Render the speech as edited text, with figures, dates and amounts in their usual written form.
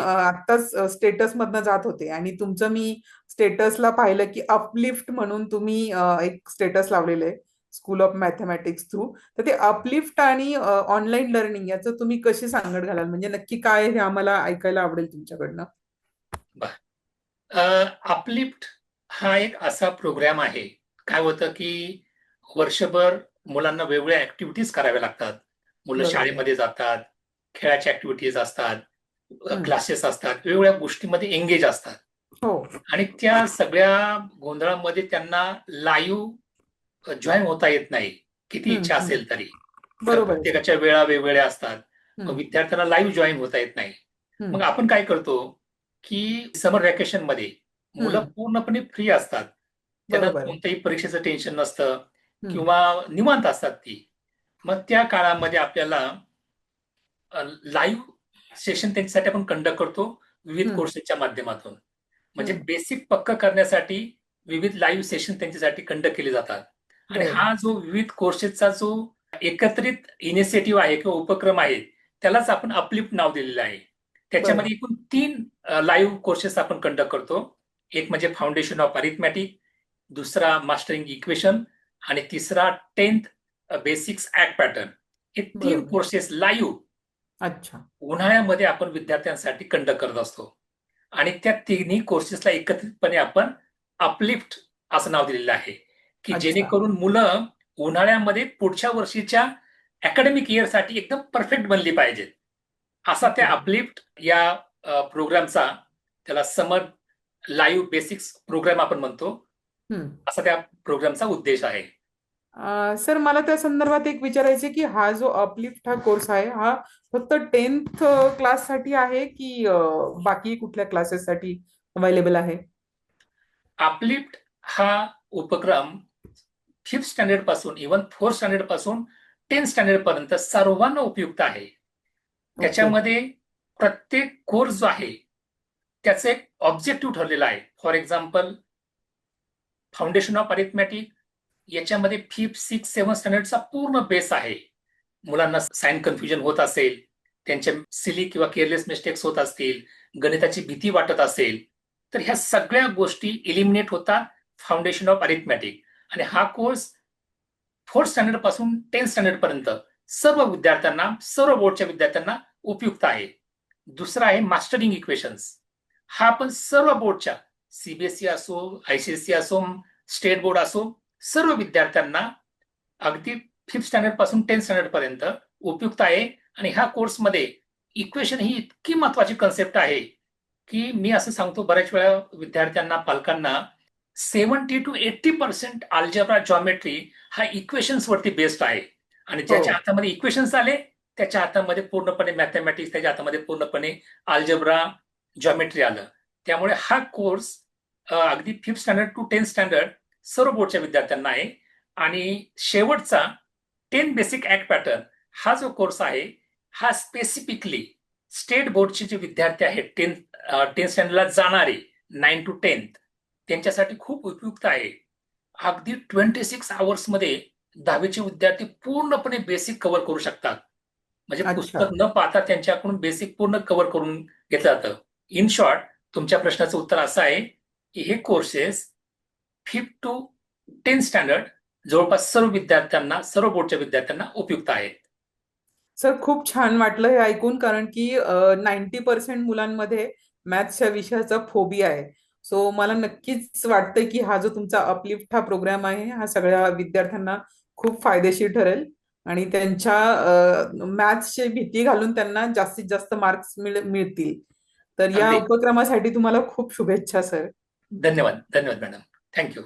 आत्ताच स्टेटस मधनं जात होते आणि तुमचं मी स्टेटसला पाहिलं की अपलिफ्ट म्हणून तुम्ही एक स्टेटस लावलेलं आहे स्कूल ऑफ मॅथमॅटिक्स थ्रू. तर ते अपलिफ्ट आणि ऑनलाईन लर्निंग याचं तुम्ही कशी सांगड घालाल, म्हणजे नक्की काय हे आम्हाला ऐकायला आवडेल तुमच्याकडनं. अपलिफ्ट हा एक असा प्रोग्राम आहे. काय होतं की वर्षभर मुलांना वेगवेगळ्या ऍक्टिव्हिटीज कराव्या लागतात. मुलं बरोबर. शाळेमध्ये जातात, खेळाच्या ऍक्टिव्हिटीज असतात, हम्म. क्लासेस असतात, वेगवेगळ्या गोष्टीमध्ये एंगेज असतात. हो. आणि त्या सगळ्या गोंधळामध्ये त्यांना लाईव्ह जॉईन होता येत नाही, किती इच्छा हम्म. असेल तरी. बरोबर आहे सर. प्रत्येकाच्या वेळा वेगवेगळ्या असतात. मग हम्म. विद्यार्थ्यांना लाईव्ह जॉईन होता येत नाही. मग हम्म. आपण काय करतो की समर व्हॅकेशन मध्ये मुलं हम्म. पूर्णपणे फ्री असतात. त्यांना बरोबर आहे. कोणत्याही परीक्षेचं टेन्शन नसतं हम्म. किंवा निवांत असतात ती. मग त्या काळामध्ये आपल्याला लाईव्ह सेशन त्यांच्यासाठी आपण कंडक्ट करतो विविध हम्म. कोर्सेसच्या माध्यमातून. म्हणजे हम्म. बेसिक पक्क करण्यासाठी विविध लाईव्ह सेशन त्यांच्यासाठी कंडक्ट केले जातात. आणि बर. हा जो विविध कोर्सेसचा जो एकत्रित इनिशिएटिव्ह आहे किंवा उपक्रम आहे, त्यालाच आपण अपलिफ्ट नाव दिलेलं आहे. बर. त्याच्यामध्ये एकूण 3 लाईव्ह कोर्सेस आपण कंडक्ट करतो. एक म्हणजे फाउंडेशन ऑफ अरिथमॅटिक, दुसरा मास्टरिंग इक्वेशन आणि तिसरा 10th बेसिक्स ऍक्ट पॅटर्न. हे 3 बरोबर. कोर्सेस लाईव्ह अच्छा. उन्हाळ्यामध्ये आपण विद्यार्थ्यांसाठी कंडक्ट करत असतो. आणि त्या तिन्ही कोर्सेसला एकत्रितपणे आपण अपलिफ्ट असं नाव दिलेलं आहे, की अच्छा. जेणेकरून मुलं उन्हाळ्यामध्ये पुढच्या वर्षीच्या अकॅडमिक इयरसाठी एकदम परफेक्ट बनली पाहिजेत. असा त्या बरोबर. अपलिफ्ट या प्रोग्रामचा, त्याला समर लाईव्ह बेसिक्स प्रोग्राम आपण म्हणतो, हम्म. असा त्या प्रोग्रामचा उद्देश आहे. सर मला त्या संदर्भात एक विचारायचे की हा जो अपलिफ्ट हा कोर्स आहे हा फक्त 10th क्लाससाठी आहे की बाकी कुठल्या क्लासेससाठी अवेलेबल आहे. अपलिफ्ट हा उपक्रम 5th स्टँडर्ड पासून इव्हन 4th स्टँडर्ड पासून 10th स्टँडर्ड पर्यंत सर्वांना उपयुक्त आहे. ओके. त्याच्यामध्ये प्रत्येक कोर्स जो आहे त्याचं एक ऑब्जेक्टिव्ह ठरलेला आहे. For example, foundation of arithmetic याच्यामध्ये 5th 6th 7th स्टँडर्डचा पूर्ण बेस आहे. मुलांना साइन कन्फ्युजन होत असेल, त्यांच्या सिली किंवा केअरलेस मिस्टेक्स होत असतील, गणिताची भीती वाटत असेल, तर ह्या सगळ्या गोष्टी इलिमिनेट होतात फाउंडेशन ऑफ अरिथमॅटिक. आणि हा कोर्स 4th स्टँडर्ड पासून 10th स्टँडर्ड पर्यंत सर्व विद्यार्थ्यांना, सर्व बोर्डच्या विद्यार्थ्यांना उपयुक्त आहे. दुसरा आहे मास्टरिंग इक्वेशन्स. हा पण सर्व बोर्डच्या, सीबीएसई असो, आयसीएसई असो, स्टेट बोर्ड असो, सर्व विद्यार्थ्यांना अगदी 5th स्टँडर्ड पासून 10th स्टँडर्ड पर्यंत उपयुक्त आहे. आणि ह्या कोर्समध्ये इक्वेशन ही इतकी महत्वाची कन्सेप्ट आहे की मी असं सांगतो बऱ्याच वेळा विद्यार्थ्यांना, पालकांना, 70% to 80% अल्जेब्रा, जॉमेट्री हा इक्वेशन्स वरती बेस्ड आहे. आणि हो. ज्याच्या हातामध्ये इक्वेशन्स आले, त्याच्या हातामध्ये पूर्णपणे मॅथमॅटिक्स, त्याच्या हातामध्ये पूर्णपणे अल्जेब्रा, जॉमेट्री आलं. त्यामुळे हा कोर्स अगदी 5th standard to 10th standard सर्व बोर्डच्या विद्यार्थ्यांना आहे. आणि शेवटचा 10 बेसिक ऍक्ट पॅटर्न हा जो कोर्स आहे, हा स्पेसिफिकली स्टेट बोर्डचे जे विद्यार्थी आहेत, 10th स्टँडर्डला जाणारे, 9 to 10th, त्यांच्यासाठी खूप उपयुक्त आहे. अगदी 26 आवर्स मध्ये 10वीचे विद्यार्थी पूर्णपणे बेसिक कव्हर करू शकतात. म्हणजे अच्छा. पुस्तक न पाहता त्यांच्याकडून बेसिक पूर्ण कव्हर करून घेतलं जातं. इन शॉर्ट, तुमच्या प्रश्नाचं उत्तर असं आहे की हे courses 5th to 10th standard जवळपास सर्व विद्यार्थ्यांना, सर्व बोर्डच्या विद्यार्थ्यांना उपयुक्त आहेत. सर खूप छान वाटलं हे ऐकून, कारण की 90% मुलांमध्ये मॅथ्सच्या विषयाचा फोबिया आहे. सो मला नक्कीच वाटतंय की हा जो तुमचा अपलिफ्ट हा प्रोग्राम आहे हा सगळ्या विद्यार्थ्यांना खूप फायदेशीर ठरेल आणि त्यांच्या मॅथ्सची भीती घालून त्यांना जास्तीत जास्त मार्क्स मिळतील. तर या अगदी. उपक्रमासाठी तुम्हाला खूप शुभेच्छा सर. धन्यवाद, धन्यवाद मॅडम. थँक्यू.